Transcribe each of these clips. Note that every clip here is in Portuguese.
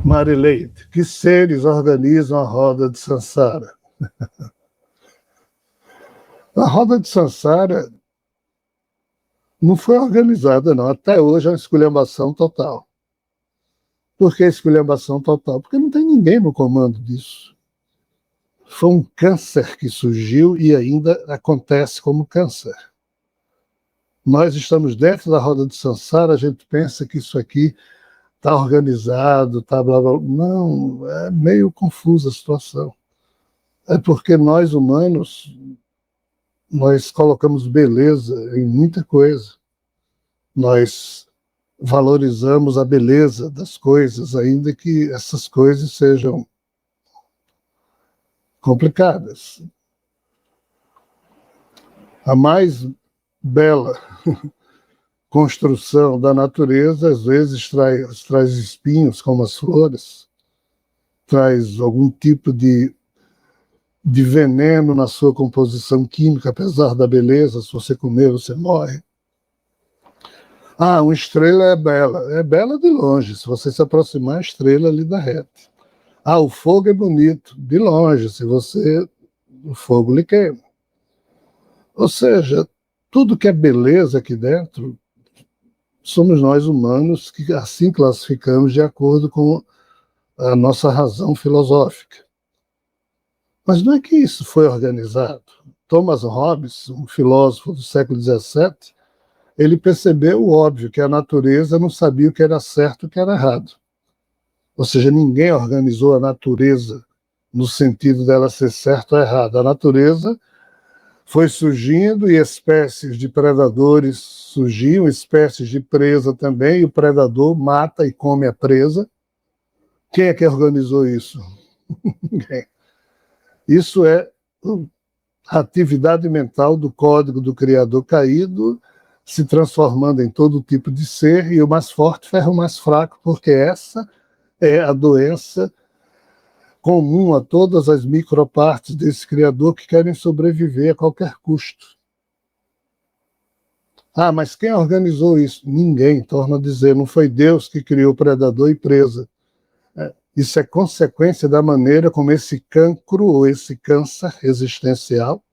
Marileide, que seres organizam a roda de Sansara? A roda de Sansara não foi organizada, não. Até hoje é uma esculhambação total. Por que esculhambação total? Porque não tem ninguém no comando disso. Foi um câncer que surgiu e ainda acontece como câncer. Nós estamos dentro da roda de Sansara, a gente pensa que isso aqui está organizado, está blá blá. Não, é meio confusa a situação. É porque nós humanos, nós colocamos beleza em muita coisa. Nós valorizamos a beleza das coisas, ainda que essas coisas sejam complicadas. A mais bela construção da natureza, às vezes, traz espinhos, como as flores, traz algum tipo de veneno na sua composição química, apesar da beleza, se você comer, você morre. Ah, uma estrela é bela de longe, se você se aproximar, a estrela lhe derrete. Ah, o fogo é bonito, de longe, o fogo lhe queima. Ou seja, tudo que é beleza aqui dentro, somos nós humanos que assim classificamos de acordo com a nossa razão filosófica. Mas não é que isso foi organizado. Thomas Hobbes, um filósofo do século XVII, ele percebeu o óbvio, que a natureza não sabia o que era certo e o que era errado. Ou seja, ninguém organizou a natureza no sentido dela ser certa ou errada. A natureza foi surgindo e espécies de predadores surgiam, espécies de presa também, e o predador mata e come a presa. Quem é que organizou isso? Ninguém. Isso é a atividade mental do código do Criador caído, se transformando em todo tipo de ser, e o mais forte ferra o mais fraco, porque essa é a doença comum a todas as micropartes desse Criador que querem sobreviver a qualquer custo. Ah, mas quem organizou isso? Ninguém, torna a dizer, não foi Deus que criou predador e presa. Isso é consequência da maneira como esse cancro ou esse câncer existencial,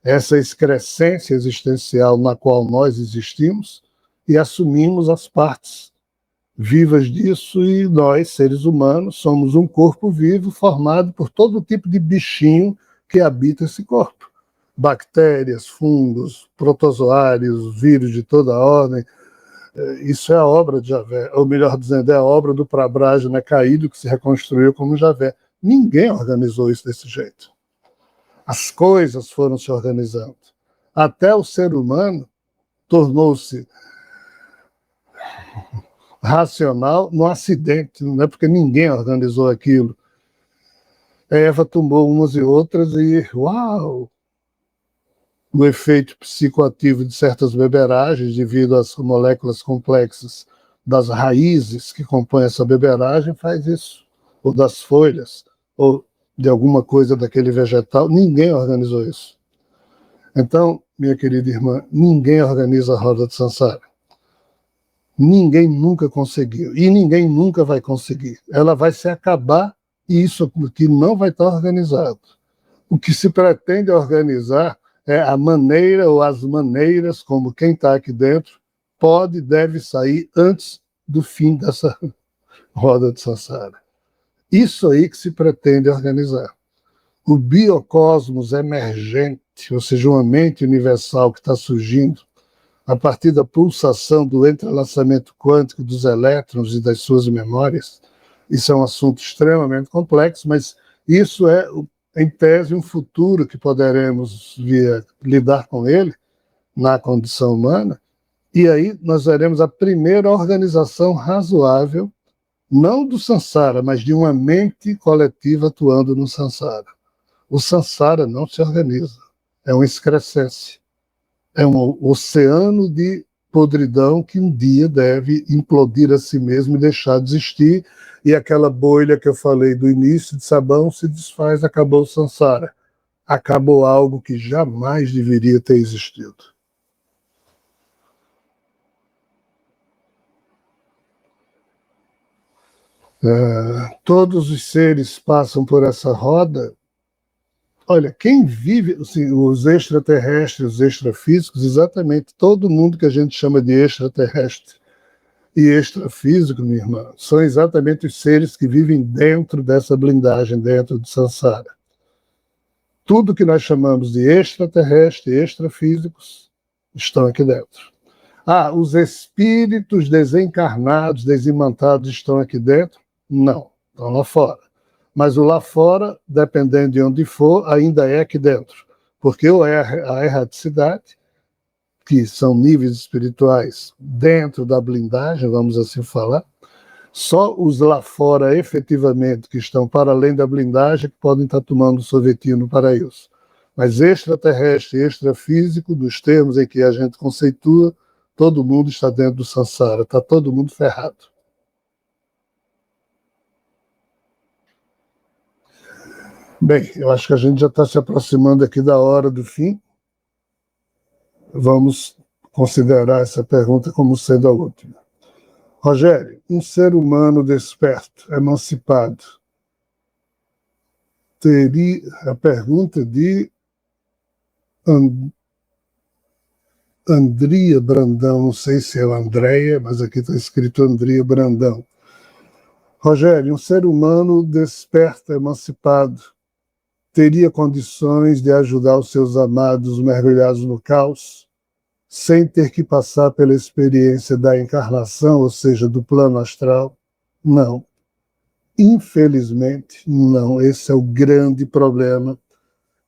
essa excrescência existencial na qual nós existimos e assumimos as partes vivas disso, e nós, seres humanos, somos um corpo vivo formado por todo tipo de bichinho que habita esse corpo. Bactérias, fungos, protozoários, vírus de toda a ordem. Isso é a obra de Javé, ou melhor dizendo, é a obra do Prabrajana caído que se reconstruiu como Javé. Ninguém organizou isso desse jeito. As coisas foram se organizando. Até o ser humano tornou-se racional no acidente, não é porque ninguém organizou aquilo. Eva tomou umas e outras e, uau! O efeito psicoativo de certas beberagens, devido às moléculas complexas das raízes que compõem essa beberagem, faz isso. Ou das folhas, ou de alguma coisa daquele vegetal. Ninguém organizou isso. Então, minha querida irmã, ninguém organiza a roda de Sansara. Ninguém nunca conseguiu. E ninguém nunca vai conseguir. Ela vai se acabar e isso que não vai estar organizado. O que se pretende organizar é a maneira ou as maneiras como quem está aqui dentro pode e deve sair antes do fim dessa roda de Sansara. Isso aí que se pretende organizar. O biocosmos emergente, ou seja, uma mente universal que está surgindo a partir da pulsação do entrelaçamento quântico dos elétrons e das suas memórias. Isso é um assunto extremamente complexo, mas isso é, em tese, um futuro que poderemos vir a lidar com ele na condição humana, e aí nós veremos a primeira organização razoável, não do Sansara, mas de uma mente coletiva atuando no Sansara. O Sansara não se organiza, é uma excrescência. É um oceano de podridão que um dia deve implodir a si mesmo e deixar de existir, e aquela bolha que eu falei do início de sabão se desfaz, acabou o Sansara. Acabou algo que jamais deveria ter existido. Todos os seres passam por essa roda. Olha, quem vive, assim, os extraterrestres, os extrafísicos, exatamente todo mundo que a gente chama de extraterrestre e extrafísico, minha irmã, são exatamente os seres que vivem dentro dessa blindagem, dentro do Sansara. Tudo que nós chamamos de extraterrestre e extrafísicos estão aqui dentro. Os espíritos desencarnados, desimantados estão aqui dentro? Não, estão lá fora. Mas o lá fora, dependendo de onde for, ainda é aqui dentro. Porque ou é a erraticidade, que são níveis espirituais dentro da blindagem, vamos assim falar, só os lá fora, efetivamente, que estão para além da blindagem, que podem estar tomando sorvetinho no paraíso. Mas extraterrestre e extrafísico, nos termos em que a gente conceitua, todo mundo está dentro do Sansara, está todo mundo ferrado. Bem, eu acho que a gente já está se aproximando aqui da hora do fim. Vamos considerar essa pergunta como sendo a última. Rogério, um ser humano desperto, emancipado, teria a pergunta de Andria Brandão, não sei se é Andréia, mas aqui está escrito Andria Brandão. Rogério, um ser humano desperto, emancipado, teria condições de ajudar os seus amados mergulhados no caos, sem ter que passar pela experiência da encarnação, ou seja, do plano astral? Não. Infelizmente, não. Esse é o grande problema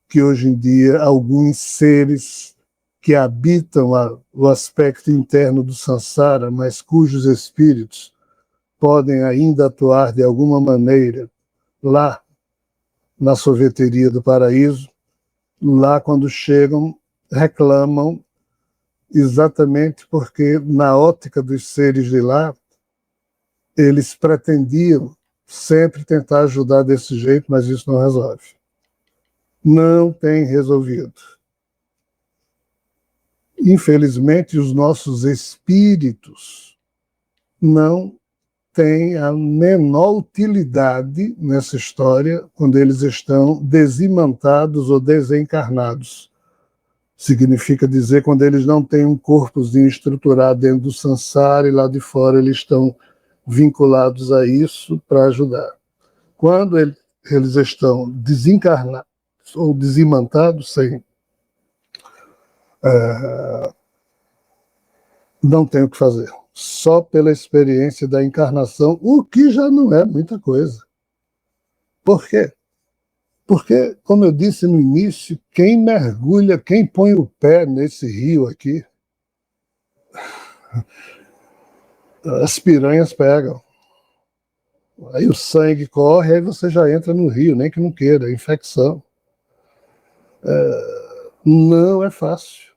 que hoje em dia alguns seres que habitam o aspecto interno do Sansara, mas cujos espíritos podem ainda atuar de alguma maneira lá na sorveteria do paraíso, lá quando chegam, reclamam exatamente porque, na ótica dos seres de lá, eles pretendiam sempre tentar ajudar desse jeito, mas isso não resolve. Não tem resolvido. Infelizmente, os nossos espíritos não têm a menor utilidade nessa história quando eles estão desimantados ou desencarnados. Significa dizer quando eles não têm um corpozinho estruturado dentro do Sansara e lá de fora eles estão vinculados a isso para ajudar. Quando eles estão desencarnados ou desimantados, sem não tem o que fazer. Só pela experiência da encarnação, o que já não é muita coisa. Por quê? Porque, como eu disse no início, quem mergulha, quem põe o pé nesse rio aqui, as piranhas pegam. Aí o sangue corre, aí você já entra no rio, nem que não queira, infecção. Não é fácil.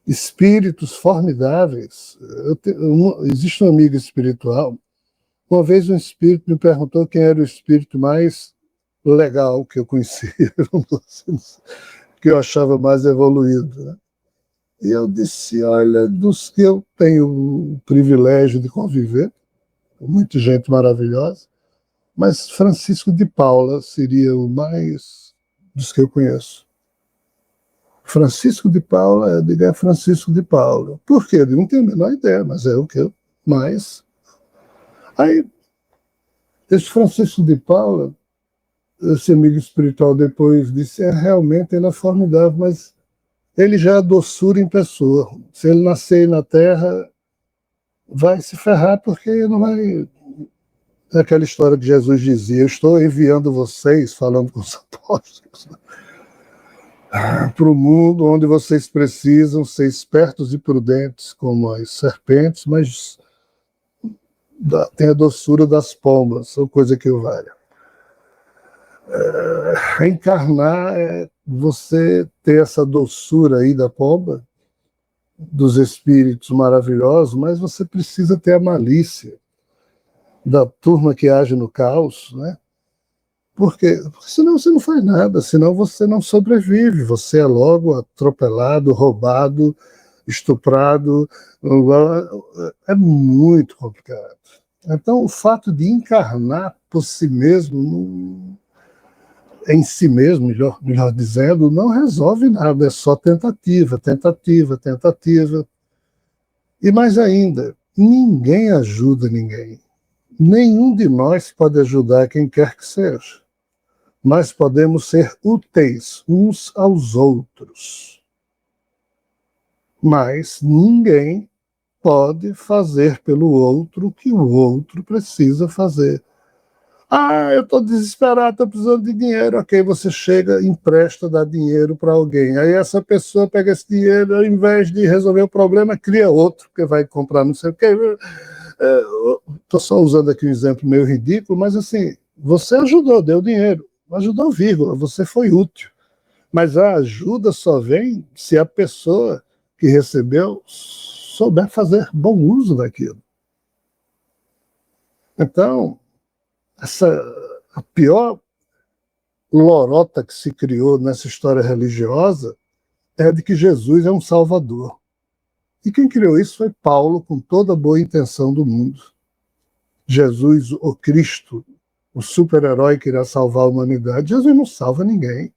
Espíritos formidáveis. Existe um amigo espiritual. Uma vez um espírito me perguntou quem era o espírito mais legal que eu conhecia, que eu achava mais evoluído. Né? E eu disse, olha, dos que eu tenho o privilégio de conviver, muita gente maravilhosa, mas Francisco de Paula seria o mais dos que eu conheço. Francisco de Paula, eu digo, é Francisco de Paula. Por quê? Eu não tenho a menor ideia, mas é o que eu mais. Aí, esse Francisco de Paula, esse amigo espiritual depois disse, realmente ele é formidável, mas ele já é doçura em pessoa. Se ele nascer na Terra, vai se ferrar, porque não vai... É aquela história que Jesus dizia, eu estou enviando vocês, falando com os apóstolos, para o mundo onde vocês precisam ser espertos e prudentes como as serpentes, mas tem a doçura das pombas, ou coisa que o valha. Reencarnar é você ter essa doçura aí da pomba, dos espíritos maravilhosos, mas você precisa ter a malícia da turma que age no caos, né? Porque senão você não faz nada, senão você não sobrevive, você é logo atropelado, roubado, estuprado, é muito complicado. Então, o fato de encarnar por si mesmo, em si mesmo, melhor dizendo, não resolve nada, é só tentativa, tentativa, tentativa. E mais ainda, ninguém ajuda ninguém. Nenhum de nós pode ajudar quem quer que seja. Nós podemos ser úteis uns aos outros. Mas ninguém pode fazer pelo outro o que o outro precisa fazer. Ah, eu estou desesperado, estou precisando de dinheiro. Ok, você chega, empresta, dá dinheiro para alguém. Aí essa pessoa pega esse dinheiro, ao invés de resolver o problema, cria outro, que vai comprar não sei o quê. Estou só usando aqui um exemplo meio ridículo, mas assim, você ajudou, deu dinheiro. Ajudou, vírgula, você foi útil. Mas a ajuda só vem se a pessoa que recebeu souber fazer bom uso daquilo. Então, a pior lorota que se criou nessa história religiosa é a de que Jesus é um salvador. E quem criou isso foi Paulo, com toda a boa intenção do mundo. Jesus, o Cristo, o super-herói que irá salvar a humanidade. Jesus não salva ninguém.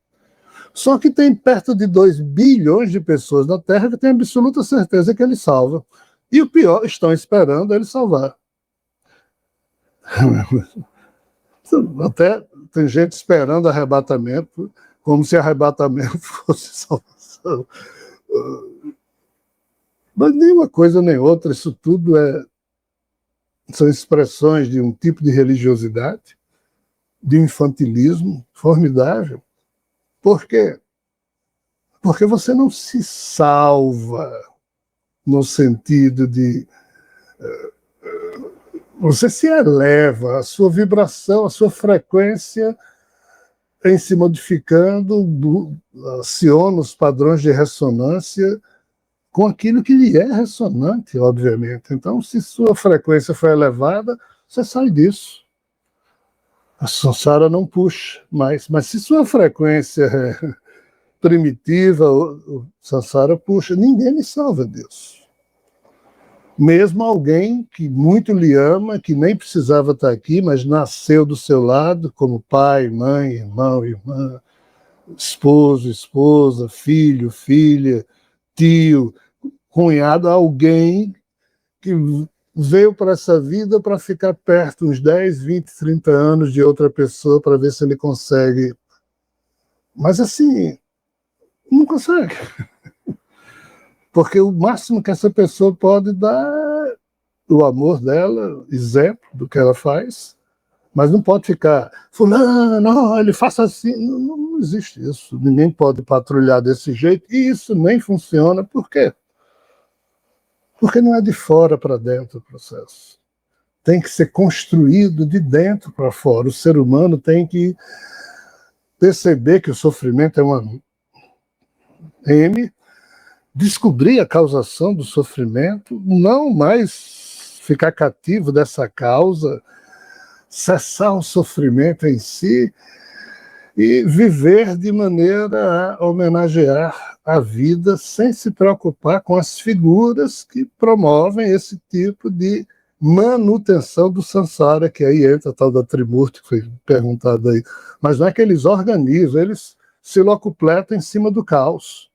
Só que tem perto de 2 bilhões de pessoas na Terra que têm absoluta certeza que ele salva. E o pior, estão esperando ele salvar. Até tem gente esperando arrebatamento, como se arrebatamento fosse salvação. Mas nem uma coisa nem outra, isso tudo são expressões de um tipo de religiosidade, de um infantilismo formidável. Por quê? Porque você não se salva no sentido de você se eleva, a sua vibração, a sua frequência em se modificando, aciona os padrões de ressonância com aquilo que lhe é ressonante, obviamente. Então, se sua frequência foi elevada, você sai disso. A samsara não puxa mais. Mas se sua frequência é primitiva, o samsara puxa. Ninguém lhe salva disso. Mesmo alguém que muito lhe ama, que nem precisava estar aqui, mas nasceu do seu lado, como pai, mãe, irmão, irmã, esposo, esposa, filho, filha, tio, cunhado, alguém que veio para essa vida para ficar perto uns 10, 20, 30 anos de outra pessoa para ver se ele consegue. Mas assim, não consegue. Porque o máximo que essa pessoa pode dar o amor dela, exemplo do que ela faz, mas não pode ficar, fulano, ele faça assim. Não, não existe isso. Ninguém pode patrulhar desse jeito, e isso nem funciona. Por quê? Porque não é de fora para dentro o processo. Tem que ser construído de dentro para fora. O ser humano tem que perceber que o sofrimento é uma M, descobrir a causação do sofrimento, não mais ficar cativo dessa causa, cessar o sofrimento em si e viver de maneira a homenagear a vida sem se preocupar com as figuras que promovem esse tipo de manutenção do samsara, que aí entra a tal da Trimurti, que foi perguntado aí. Mas não é que eles organizam, eles se locupletam em cima do caos.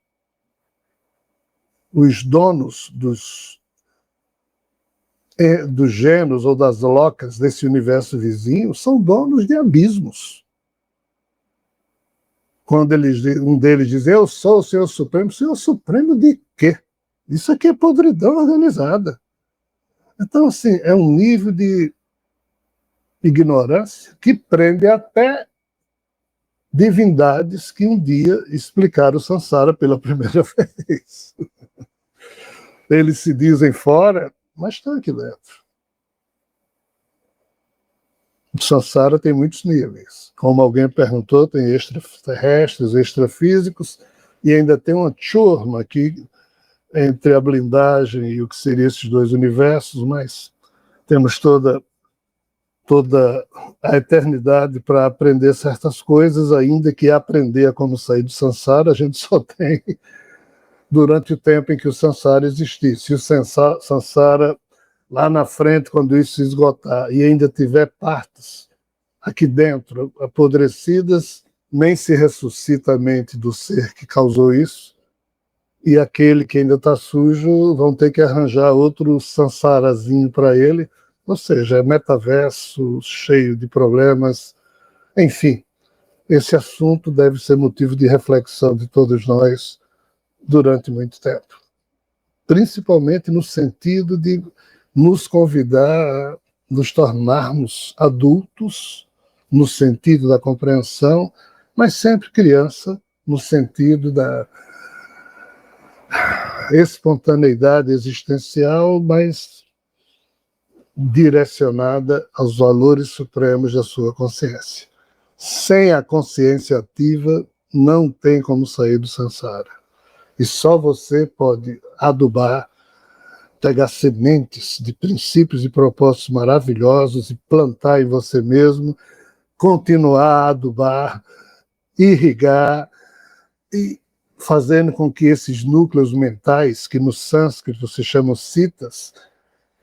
Os donos dos genos ou das locas desse universo vizinho são donos de abismos. Quando um deles diz, eu sou o Senhor Supremo de quê? Isso aqui é podridão organizada. Então, assim, é um nível de ignorância que prende até divindades que um dia explicaram o samsara pela primeira vez. Eles se dizem fora, mas estão aqui dentro. O samsara tem muitos níveis. Como alguém perguntou, tem extraterrestres, extrafísicos, e ainda tem uma turma aqui entre a blindagem e o que seriam esses dois universos, mas temos toda a eternidade para aprender certas coisas, ainda que aprender a como sair do samsara, a gente só tem durante o tempo em que o samsara existisse. Se o samsara lá na frente, quando isso se esgotar e ainda tiver partes aqui dentro apodrecidas, nem se ressuscita a mente do ser que causou isso, e aquele que ainda está sujo vão ter que arranjar outro sansarazinho para ele, ou seja, é metaverso cheio de problemas. Enfim, esse assunto deve ser motivo de reflexão de todos nós durante muito tempo, principalmente no sentido de nos convidar a nos tornarmos adultos, no sentido da compreensão, mas sempre criança, no sentido da espontaneidade existencial, mas direcionada aos valores supremos da sua consciência. Sem a consciência ativa, não tem como sair do samsara. E só você pode adubar, pegar sementes de princípios e propósitos maravilhosos e plantar em você mesmo, continuar a adubar, irrigar e fazendo com que esses núcleos mentais, que no sânscrito se chamam citas,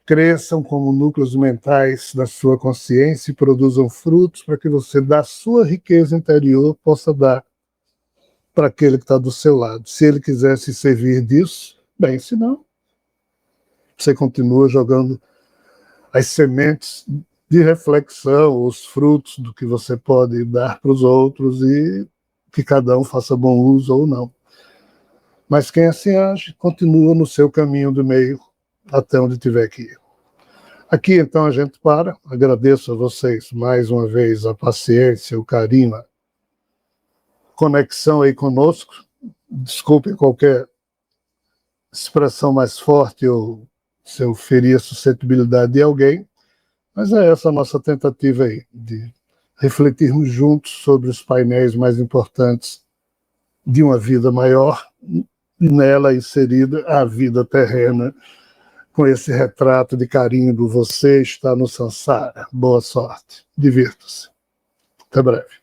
cresçam como núcleos mentais da sua consciência e produzam frutos para que você, da sua riqueza interior, possa dar para aquele que está do seu lado. Se ele quiser se servir disso, bem, se não, você continua jogando as sementes de reflexão, os frutos do que você pode dar para os outros e que cada um faça bom uso ou não. Mas quem assim age, continua no seu caminho do meio até onde tiver que ir. Aqui, então, a gente para. Agradeço a vocês mais uma vez a paciência, o carinho, a conexão aí conosco. Desculpem qualquer expressão mais forte ou se eu ferir a suscetibilidade de alguém, mas é essa a nossa tentativa aí, de refletirmos juntos sobre os painéis mais importantes de uma vida maior, e nela inserida a vida terrena, com esse retrato de carinho do você está no samsara. Boa sorte. Divirta-se. Até breve.